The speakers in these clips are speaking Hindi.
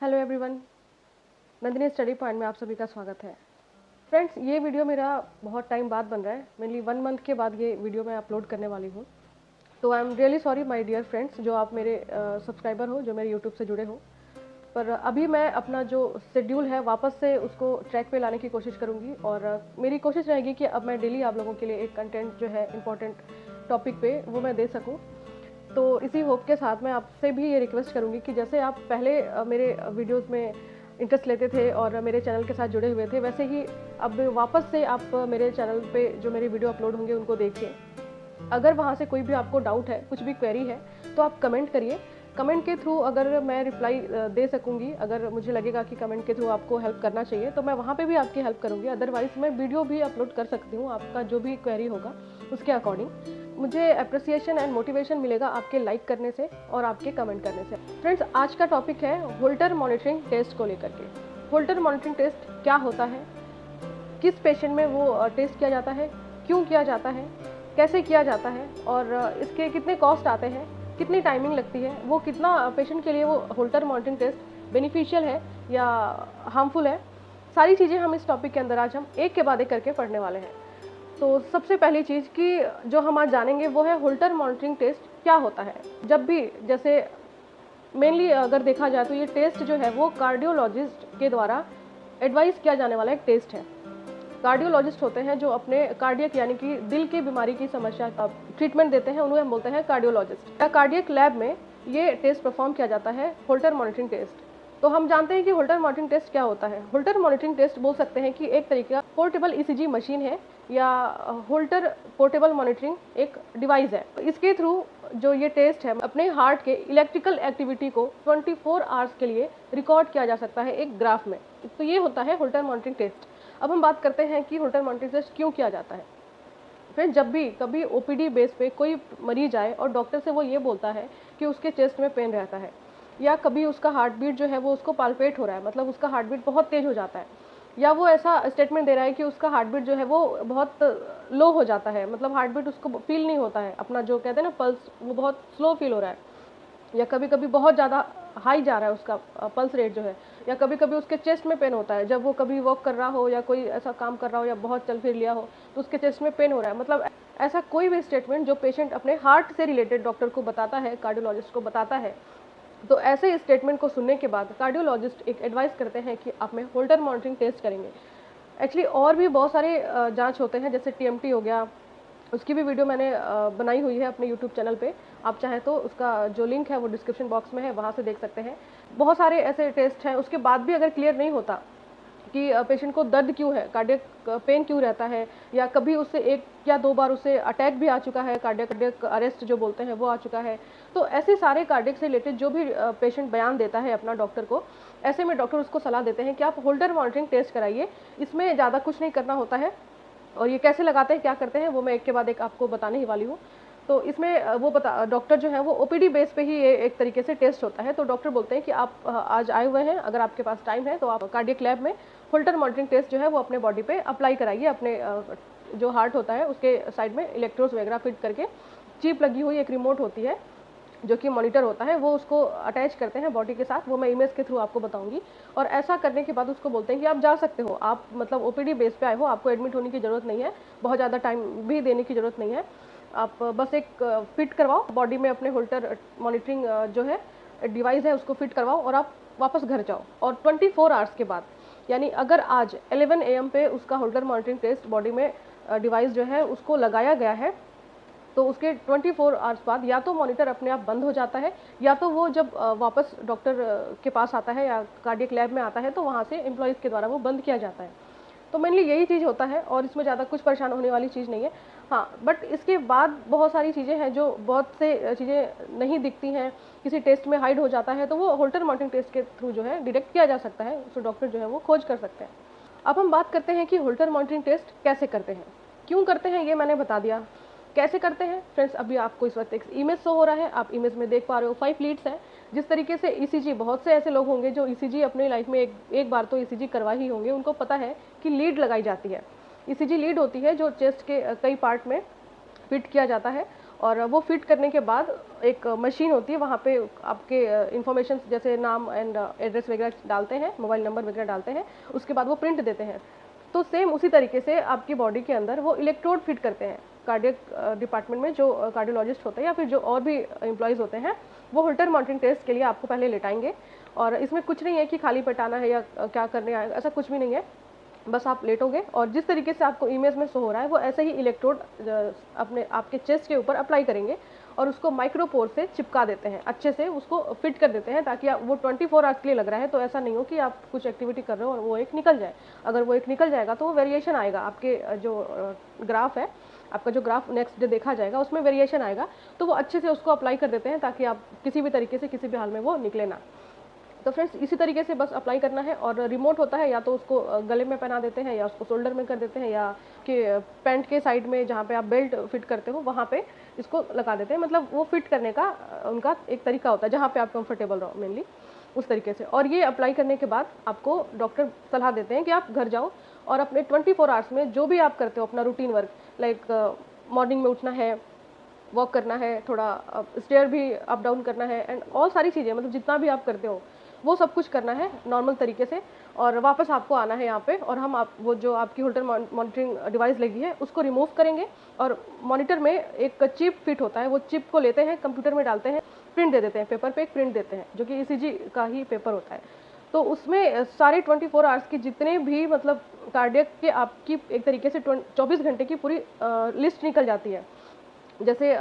Hello everyone, Nandini study point में आप सभी का स्वागत है। फ्रेंड्स, ये वीडियो मेरा बहुत टाइम बाद बन रहा है। मेनली 1 मंथ के बाद ये वीडियो मैं अपलोड करने वाली हूँ। तो I am really sorry my dear friends, जो आप मेरे सब्सक्राइबर हो, जो मेरे यूट्यूब से जुड़े हो। पर अभी मैं अपना जो शेड्यूल है वापस से उसको ट्रैक पे लाने की कोशिश करूँगी और मेरी कोशिश रहेगी कि अब मैं डेली आप लोगों के लिए एक कंटेंट जो है इम्पोर्टेंट टॉपिक पे वो मैं दे सकूँ। तो इसी होप के साथ मैं आपसे भी ये रिक्वेस्ट करूँगी कि जैसे आप पहले मेरे वीडियोस में इंटरेस्ट लेते थे और मेरे चैनल के साथ जुड़े हुए थे, वैसे ही अब वापस से आप मेरे चैनल पे जो मेरे वीडियो अपलोड होंगे उनको देखिए। अगर वहाँ से कोई भी आपको डाउट है, कुछ भी क्वेरी है, तो आप कमेंट करिए। कमेंट के थ्रू अगर मैं रिप्लाई दे सकूँगी, अगर मुझे लगेगा कि कमेंट के थ्रू आपको हेल्प करना चाहिए, तो मैं वहाँ पे भी आपकी हेल्प करूँगी। अदरवाइज़ मैं वीडियो भी अपलोड कर सकती हूँ, आपका जो भी क्वेरी होगा उसके अकॉर्डिंग। मुझे अप्रिसिएशन एंड मोटिवेशन मिलेगा आपके लाइक करने से और आपके कमेंट करने से। फ्रेंड्स, आज का टॉपिक है होल्टर मॉनिटरिंग टेस्ट को लेकर के। होल्टर मॉनिटरिंग टेस्ट क्या होता है, किस पेशेंट में वो टेस्ट किया जाता है, क्यों किया जाता है, कैसे किया जाता है और इसके कितने कॉस्ट आते हैं, कितनी टाइमिंग लगती है, वो कितना पेशेंट के लिए वो होल्टर मॉनिटरिंग टेस्ट बेनिफिशियल है या हार्मफुल है, सारी चीज़ें हम इस टॉपिक के अंदर आज हम एक के बाद एक करके पढ़ने वाले हैं। तो सबसे पहली चीज़ कि जो हम आज जानेंगे वो है होल्टर मॉनिटरिंग टेस्ट क्या होता है। जब भी जैसे मेनली अगर देखा जाए तो ये टेस्ट जो है वो कार्डियोलॉजिस्ट के द्वारा एडवाइस किया जाने वाला एक टेस्ट है। कार्डियोलॉजिस्ट होते हैं जो अपने कार्डियक यानी कि दिल की बीमारी की समस्या का ट्रीटमेंट देते हैं, उन्हें हम बोलते हैं कार्डियोलॉजिस्ट। कार्डियक लैब में ये टेस्ट परफॉर्म किया जाता है, होल्टर मॉनिटरिंग टेस्ट। तो हम जानते हैं कि होल्टर मॉनिटरिंग टेस्ट क्या होता है। होल्टर मॉनिटरिंग टेस्ट बोल सकते हैं कि एक तरीके का पोर्टेबल ईसीजी मशीन है या होल्टर पोर्टेबल मॉनिटरिंग एक डिवाइस है। इसके थ्रू जो ये टेस्ट है अपने हार्ट के इलेक्ट्रिकल एक्टिविटी को 24 आवर्स के लिए रिकॉर्ड किया जा सकता है एक ग्राफ में। तो ये होता है होल्टर मॉनिटरिंग टेस्ट। अब हम बात करते हैं कि होल्टर मॉनिटरिंग टेस्ट क्यों किया जाता है। फिर जब भी कभी ओपीडी बेस पे कोई मरीज आए और डॉक्टर से वो ये बोलता है कि उसके चेस्ट में पेन रहता है या कभी उसका हार्ट बीट जो है वो उसको पाल्पेट हो रहा है, मतलब उसका हार्ट बीट बहुत तेज हो जाता है, या वो ऐसा स्टेटमेंट दे रहा है कि उसका हार्ट बीट जो है वो बहुत लो हो जाता है, मतलब हार्ट बीट उसको फील नहीं होता है, अपना जो कहते हैं ना पल्स, वो बहुत स्लो फील हो रहा है, या कभी कभी बहुत ज़्यादा हाई जा रहा है उसका पल्स रेट जो है, या कभी कभी उसके चेस्ट में पेन होता है जब वो कभी वॉक कर रहा हो या कोई ऐसा काम कर रहा हो या बहुत चल फिर लिया हो तो उसके चेस्ट में पेन हो रहा है। मतलब ऐसा कोई भी स्टेटमेंट जो पेशेंट अपने हार्ट से रिलेटेड डॉक्टर को बताता है, कार्डियोलॉजिस्ट को बताता है, तो ऐसे स्टेटमेंट को सुनने के बाद कार्डियोलॉजिस्ट एक एडवाइस करते हैं कि आप में होल्टर मॉनिटरिंग टेस्ट करेंगे। एक्चुअली और भी बहुत सारे जांच होते हैं, जैसे टीएमटी हो गया, उसकी भी वीडियो मैंने बनाई हुई है अपने यूट्यूब चैनल पे। आप चाहें तो उसका जो लिंक है वो डिस्क्रिप्शन बॉक्स में है, वहाँ से देख सकते हैं। बहुत सारे ऐसे टेस्ट हैं, उसके बाद भी अगर क्लियर नहीं होता कि पेशेंट को दर्द क्यों है, कार्डियक पेन क्यों रहता है, या कभी उससे 1 या 2 बार उसे अटैक भी आ चुका है, कार्डियक अरेस्ट जो बोलते हैं वो आ चुका है, तो ऐसे सारे कार्डियक से रिलेटेड जो भी पेशेंट बयान देता है अपना डॉक्टर को, ऐसे में डॉक्टर उसको सलाह देते हैं कि आप होल्टर मॉनिटरिंग टेस्ट कराइए। इसमें ज़्यादा कुछ नहीं करना होता है और ये कैसे लगाते हैं, क्या करते हैं, वो मैं एक के बाद एक आपको बताने ही वाली हूँ। तो इसमें वो डॉक्टर जो है वो ओपीडी बेस पे ही ये एक तरीके से टेस्ट होता है। तो डॉक्टर बोलते हैं कि आप आज आए हुए हैं, अगर आपके पास टाइम है तो आप कार्डियक लैब में होल्टर मॉनिटरिंग टेस्ट जो है वो अपने बॉडी पे अप्लाई कराइए। अपने जो हार्ट होता है उसके साइड में इलेक्ट्रोड्स वगैरह फिट करके चिप लगी हुई एक रिमोट होती है जो कि मॉनिटर होता है, वो उसको अटैच करते हैं बॉडी के साथ, वो मैं इमेज के थ्रू आपको बताऊंगी। और ऐसा करने के बाद उसको बोलते हैं कि आप जा सकते हो, आप मतलब ओपीडी बेस पे आए हो, आपको एडमिट होने की ज़रूरत नहीं है, बहुत ज़्यादा टाइम भी देने की ज़रूरत नहीं है, आप बस एक फिट करवाओ बॉडी में अपने होल्टर मॉनिटरिंग जो है डिवाइस है उसको फिट करवाओ और आप वापस घर जाओ। और 24 आवर्स के बाद, यानी अगर आज 11 AM पे उसका होल्टर मॉनिटरिंग टेस्ट बॉडी में डिवाइस जो है उसको लगाया गया है, तो उसके 24 आवर्स बाद या तो मॉनिटर अपने आप बंद हो जाता है, या तो वो जब वापस डॉक्टर के पास आता है या कार्डियक लैब में आता है तो वहाँ से एम्प्लॉयज़ के द्वारा वो बंद किया जाता है। तो मेनली यही चीज़ होता है और इसमें ज़्यादा कुछ परेशान होने वाली चीज़ नहीं है। हाँ, बट इसके बाद बहुत सारी चीज़ें हैं जो बहुत से चीज़ें नहीं दिखती हैं, किसी टेस्ट में हाइड हो जाता है, तो वो होल्टर मॉनिटरिंग टेस्ट के थ्रू जो है डिटेक्ट किया जा सकता है, उसको डॉक्टर जो है वो खोज कर सकते हैं। अब हम बात करते हैं कि होल्टर मॉनिटरिंग टेस्ट कैसे करते हैं, क्यों करते हैं, ये मैंने बता दिया। कैसे करते हैं फ्रेंड्स, अभी आपको इस वक्त एक इमेज शो हो रहा है, आप इमेज में देख पा रहे हो 5 लीड्स हैं। जिस तरीके से ईसीजी, बहुत से ऐसे लोग होंगे जो ईसीजी अपनी लाइफ में एक बार तो ईसीजी करवा ही होंगे, उनको पता है कि लीड लगाई जाती है। ईसीजी लीड होती है जो चेस्ट के कई पार्ट में फिट किया जाता है और वो फिट करने के बाद एक मशीन होती है, वहाँ पे आपके इन्फॉर्मेशन जैसे नाम एंड एड्रेस वगैरह डालते हैं, मोबाइल नंबर वगैरह डालते हैं, उसके बाद वो प्रिंट देते हैं। तो सेम उसी तरीके से आपकी बॉडी के अंदर वो इलेक्ट्रोड फिट करते हैं। कार्डियक डिपार्टमेंट में जो कार्डियोलॉजिस्ट होते हैं या फिर जो और भी एम्प्लॉयज़ होते हैं, वो होल्टर मॉनिटरिंग टेस्ट के लिए आपको पहले लेटाएंगे। और इसमें कुछ नहीं है कि खाली पेटाना है या क्या करने आएगा, ऐसा कुछ भी नहीं है। बस आप लेटोगे और जिस तरीके से आपको इमेज में शो हो रहा है वो ऐसे ही इलेक्ट्रोड अपने आपके चेस्ट के ऊपर अप्लाई करेंगे और उसको माइक्रोपोर से चिपका देते हैं, अच्छे से उसको फिट कर देते हैं, ताकि वो 24 आवर्स के लिए लग रहा है तो ऐसा नहीं हो कि आप कुछ एक्टिविटी कर रहे हो और वो एक निकल जाए। अगर वो एक निकल जाएगा तो वो वेरिएशन आएगा, आपके जो ग्राफ है, आपका जो ग्राफ नेक्स्ट डे देखा जाएगा उसमें वेरिएशन आएगा। तो वो अच्छे से उसको अप्लाई कर देते हैं ताकि आप किसी भी तरीके से किसी भी हाल में वो निकले ना। तो फ्रेंड्स इसी तरीके से बस अप्लाई करना है। और रिमोट होता है, या तो उसको गले में पहना देते हैं या उसको शोल्डर में कर देते हैं, या कि पैंट के साइड में जहाँ पे आप बेल्ट फिट करते हो वहाँ पे इसको लगा देते हैं। मतलब वो फिट करने का उनका एक तरीका होता है जहाँ पे आप कंफर्टेबल रहो, मेनली उस तरीके से। और ये अप्लाई करने के बाद आपको डॉक्टर सलाह देते हैं कि आप घर जाओ और अपने 24 आवर्स में जो भी आप करते हो अपना रूटीन वर्क, लाइक मॉर्निंग में उठना है, वॉक करना है, थोड़ा स्टेयर भी अप डाउन करना है, एंड ऑल सारी चीज़ें, मतलब जितना भी आप करते हो वो सब कुछ करना है नॉर्मल तरीके से। और वापस आपको आना है यहाँ पे, और हम आप वो जो आपकी होल्टर मॉनिटरिंग डिवाइस लगी है उसको रिमूव करेंगे। और मॉनिटर में एक चिप फिट होता है, वो चिप को लेते हैं, कंप्यूटर में डालते हैं, प्रिंट दे देते हैं, पेपर पे एक प्रिंट देते हैं जो कि ECG का ही पेपर होता है। तो उसमें सारे 24 आवर्स की जितने भी मतलब कार्डियक के आपकी एक तरीके से 24 घंटे की पूरी लिस्ट निकल जाती है। जैसे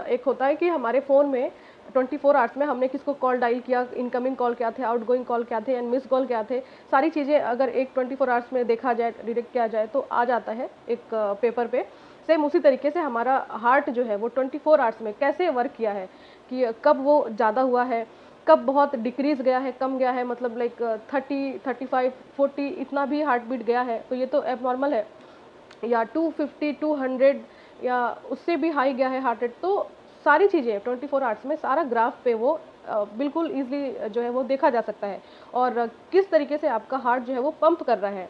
एक होता है कि हमारे फ़ोन में 24 आवर्स में हमने किसको कॉल डायल किया, इनकमिंग कॉल क्या थे, आउटगोइंग कॉल क्या थे, एंड मिस कॉल क्या थे, सारी चीज़ें अगर एक 24 आवर्स में देखा जाए, डिटेक्ट किया जाए तो आ जाता है एक पेपर पे। सेम उसी तरीके से हमारा हार्ट जो है वो 24 आवर्स में कैसे वर्क किया है, कि कब वो ज़्यादा हुआ है, कब बहुत डिक्रीज़ गया है, कम गया है, मतलब लाइक 30, 35, 40 इतना भी हार्ट बीट गया है तो ये तो एबनॉर्मल है, या 250, 200 या उससे भी हाई गया है हार्ट रेट। तो सारी चीज़ें 24 आवर्स में सारा ग्राफ पे वो बिल्कुल ईज़िली जो है वो देखा जा सकता है। और किस तरीके से आपका हार्ट जो है वो पंप कर रहा है,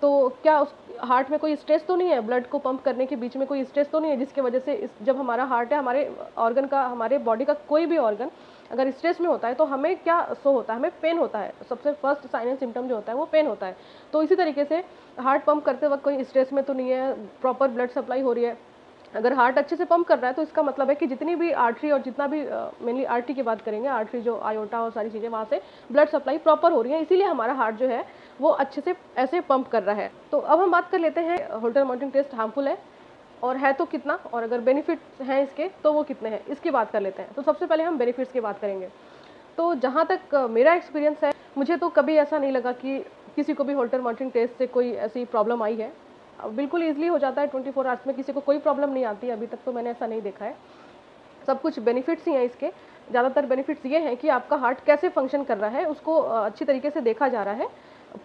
तो क्या उस हार्ट में कोई स्ट्रेस तो नहीं है, ब्लड को पंप करने के बीच में कोई स्ट्रेस तो नहीं है जिसकी वजह से जब हमारा हार्ट है, हमारे ऑर्गन का, हमारे बॉडी का कोई भी ऑर्गन अगर स्ट्रेस में होता है तो हमें क्या शो होता है, हमें पेन होता है। सबसे फर्स्ट साइन एंड सिम्टम जो होता है वो पेन होता है। तो इसी तरीके से हार्ट पंप करते वक्त कोई स्ट्रेस में तो नहीं है, प्रॉपर ब्लड सप्लाई हो रही है। अगर हार्ट अच्छे से पंप कर रहा है तो इसका मतलब है कि जितनी भी आर्टरी और जितना भी मेनली आर्टरी की बात करेंगे, आर्टरी जो आयोटा और सारी चीज़ें, वहाँ से ब्लड सप्लाई प्रॉपर हो रही है, इसीलिए हमारा हार्ट जो है वो अच्छे से ऐसे पंप कर रहा है। तो अब हम बात कर लेते हैं होल्टर मॉनिटरिंग टेस्ट हार्मफुल है और है तो कितना, और अगर बेनिफिट्स हैं इसके तो वो कितने हैं, इसकी बात कर लेते हैं। तो सबसे पहले हम बेनिफिट्स की बात करेंगे। तो जहाँ तक मेरा एक्सपीरियंस है, मुझे तो कभी ऐसा नहीं लगा कि किसी को भी होल्टर मॉनिटरिंग टेस्ट से कोई ऐसी प्रॉब्लम आई है। बिल्कुल ईजिली हो जाता है 24 आवर्स में, किसी को कोई प्रॉब्लम नहीं आती, अभी तक तो मैंने ऐसा नहीं देखा है। सब कुछ बेनिफिट्स ही हैं इसके। ज़्यादातर बेनिफिट्स ये हैं कि आपका हार्ट कैसे फंक्शन कर रहा है उसको अच्छी तरीके से देखा जा रहा है,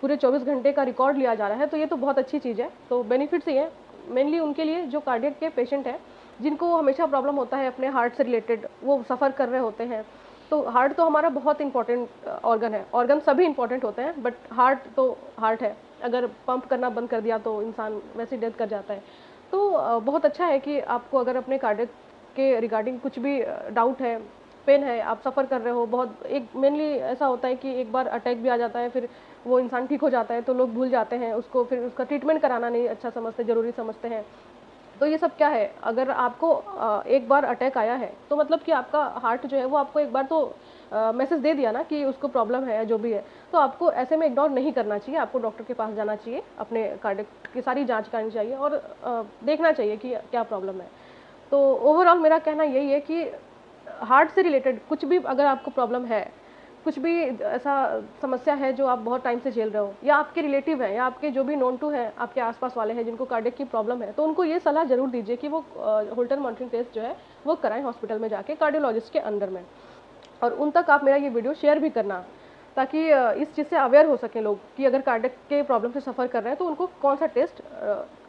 पूरे 24 घंटे का रिकॉर्ड लिया जा रहा है, तो ये तो बहुत अच्छी चीज़ है। तो बेनिफिट्स ही हैं मेनली उनके लिए जो कार्डियक के पेशेंट हैं, जिनको हमेशा प्रॉब्लम होता है अपने हार्ट से रिलेटेड, वो सफ़र कर रहे होते हैं। तो हार्ट तो हमारा बहुत इंपॉर्टेंट ऑर्गन है, ऑर्गन सभी इंपॉर्टेंट होते हैं बट हार्ट तो हार्ट है, अगर पंप करना बंद कर दिया तो इंसान वैसे डेथ कर जाता है। तो बहुत अच्छा है कि आपको अगर अपने कार्डियक के रिगार्डिंग कुछ भी डाउट है, पेन है, आप सफ़र कर रहे हो, बहुत एक मेनली ऐसा होता है कि एक बार अटैक भी आ जाता है, फिर वो इंसान ठीक हो जाता है तो लोग भूल जाते हैं उसको, फिर उसका ट्रीटमेंट कराना नहीं अच्छा समझते, ज़रूरी समझते हैं। तो ये सब क्या है, अगर आपको एक बार अटैक आया है तो मतलब कि आपका हार्ट जो है वो आपको एक बार तो मैसेज दे दिया ना कि उसको प्रॉब्लम है जो भी है, तो आपको ऐसे में इग्नोर नहीं करना चाहिए, आपको डॉक्टर के पास जाना चाहिए, अपने कार्डियक की सारी जांच करनी चाहिए और देखना चाहिए कि क्या प्रॉब्लम है। तो ओवरऑल मेरा कहना यही है कि हार्ट से रिलेटेड कुछ भी अगर आपको प्रॉब्लम है, कुछ भी ऐसा समस्या है जो आप बहुत टाइम से झेल रहे हो, या आपके रिलेटिव हैं या आपके जो भी नोन टू हैं, आपके आसपास वाले हैं जिनको कार्डियक की प्रॉब्लम है, तो उनको ये सलाह ज़रूर दीजिए कि वो होल्टर मॉनिटरिंग टेस्ट जो है वो कराएं हॉस्पिटल में जाके कार्डियोलॉजिस्ट के अंदर में। और उन तक आप मेरा ये वीडियो शेयर भी करना, ताकि इस चीज़ से अवेयर हो सकें लोग कि अगर कार्डियक के प्रॉब्लम से सफ़र कर रहे हैं तो उनको कौन सा टेस्ट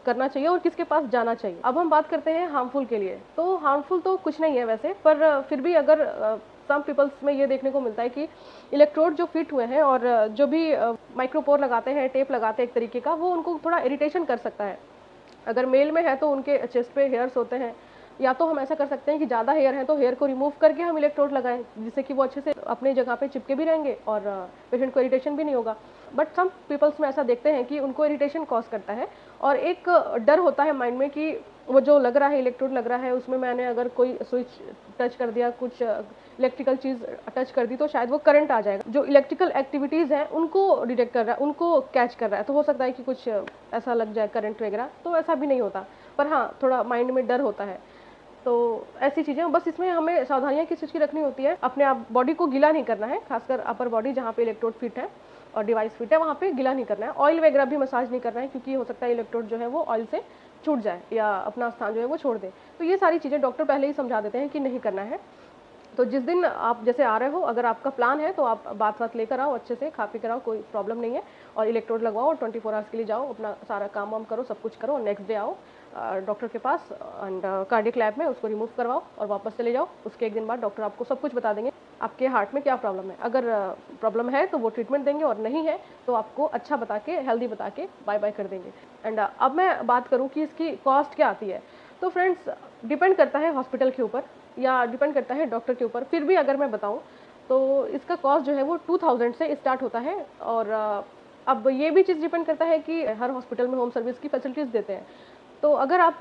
करना चाहिए और किसके पास जाना चाहिए। अब हम बात करते हैं हार्मफुल के लिए। तो हार्मफुल तो कुछ नहीं है वैसे, पर फिर भी अगर सम पीपल्स में ये देखने को मिलता है कि इलेक्ट्रोड जो फिट हुए हैं और जो भी माइक्रोपोर लगाते हैं, टेप लगाते हैं एक तरीके का, वो उनको थोड़ा इरिटेशन कर सकता है। अगर मेल में है तो उनके चेस्ट पे हेयर्स होते हैं, या तो हम ऐसा कर सकते हैं कि ज़्यादा हेयर है तो हेयर को रिमूव करके हम इलेक्ट्रोड लगाएं, जिससे कि वो अच्छे से अपने जगह पे चिपके भी रहेंगे और पेशेंट को इरिटेशन भी नहीं होगा। बट सम पीपल्स में ऐसा देखते हैं कि उनको इरिटेशन कॉज करता है और एक डर होता है माइंड में कि वो जो लग रहा है, इलेक्ट्रोड लग रहा है, उसमें मैंने अगर कोई स्विच टच कर दिया, कुछ इलेक्ट्रिकल चीज़ टच कर दी तो शायद वो करंट आ जाएगा। जो इलेक्ट्रिकल एक्टिविटीज़ हैं उनको डिटेक्ट कर रहा है, उनको कैच कर रहा है, तो हो सकता है कि कुछ ऐसा लग जाए करंट वगैरह, तो ऐसा भी नहीं होता। पर हाँ, थोड़ा माइंड में डर होता है। तो ऐसी चीज़ें बस, इसमें हमें सावधानियाँ किस चीज़ की रखनी होती है, अपने आप बॉडी को गीला नहीं करना है, खासकर अपर बॉडी जहाँ पे इलेक्ट्रोड फिट है और डिवाइस फिट है वहाँ पे गीला नहीं करना है। ऑयल वगैरह भी मसाज नहीं करना है, क्योंकि हो सकता है इलेक्ट्रोड जो है वो ऑयल से छूट जाए या अपना स्थान जो है वो छोड़ दे। तो ये सारी चीज़ें डॉक्टर पहले ही समझा देते हैं कि नहीं करना है। तो जिस दिन आप जैसे आ रहे हो, अगर आपका प्लान है तो आप बात साथ लेकर आओ, अच्छे से खा पी कर आओ, कोई प्रॉब्लम नहीं है, और इलेक्ट्रोड लगवाओ और 24 आवर्स के लिए जाओ, अपना सारा काम वाम करो, सब कुछ करो, नेक्स्ट डे आओ डॉक्टर के पास एंड कार्डियक लैब में उसको रिमूव करवाओ और वापस चले जाओ। उसके एक दिन बाद डॉक्टर आपको सब कुछ बता देंगे आपके हार्ट में क्या प्रॉब्लम है। अगर प्रॉब्लम है तो वो ट्रीटमेंट देंगे, और नहीं है तो आपको अच्छा बता के, हेल्दी बता के बाय बाय कर देंगे। एंड अब मैं बात करूँ कि इसकी कॉस्ट क्या आती है, तो फ्रेंड्स डिपेंड करता है हॉस्पिटल के ऊपर या डिपेंड करता है डॉक्टर के ऊपर। फिर भी अगर मैं बताऊं तो इसका कॉस्ट जो है वो 2000 से स्टार्ट होता है। और अब ये भी चीज़ डिपेंड करता है कि हर हॉस्पिटल में होम सर्विस की फैसिलिटीज़ देते हैं। तो अगर आप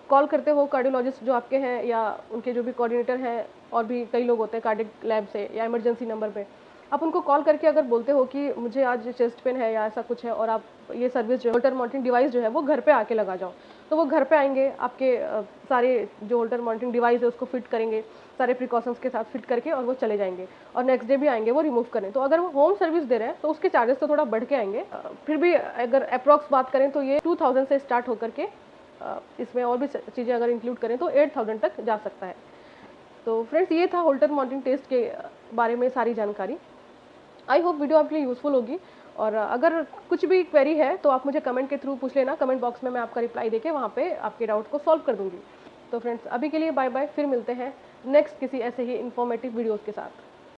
कॉल करते हो कार्डियोलॉजिस्ट जो आपके हैं या उनके जो भी कोऑर्डिनेटर हैं, और भी कई लोग होते हैं कार्डियक लैब से या इमरजेंसी नंबर पे, आप उनको कॉल करके अगर बोलते हो कि मुझे आज चेस्ट पेन है या ऐसा कुछ है, और आप ये सर्विस जो होल्टर मॉनिटरिंग डिवाइस जो है वो घर पे आके लगा जाओ, तो वो घर पे आएंगे, आपके सारे जो होल्टर मॉनिटरिंग डिवाइस है उसको फिट करेंगे, सारे प्रिकॉशंस के साथ फिट करके, और वो चले जाएंगे और नेक्स्ट डे भी आएंगे वो रिमूव करें। तो अगर वो होम सर्विस दे रहे हैं तो उसके चार्जेस तो थोड़ा बढ़ के आएंगे। फिर भी अगर अप्रॉक्स बात करें तो ये 2000 से स्टार्ट होकर के इसमें और भी चीज़ें अगर इंक्लूड करें तो 8000 तक जा सकता है। तो फ्रेंड्स, ये था होल्टर मॉनिटरिंग टेस्ट के बारे में सारी जानकारी। आई होप वीडियो आपके लिए यूज़फुल होगी, और अगर कुछ भी क्वेरी है तो आप मुझे कमेंट के थ्रू पूछ लेना, कमेंट बॉक्स में मैं आपका रिप्लाई देके वहाँ पे आपके डाउट को सॉल्व कर दूँगी। तो फ्रेंड्स, अभी के लिए बाय बाय, फिर मिलते हैं नेक्स्ट किसी ऐसे ही इन्फॉर्मेटिव वीडियोज़ के साथ।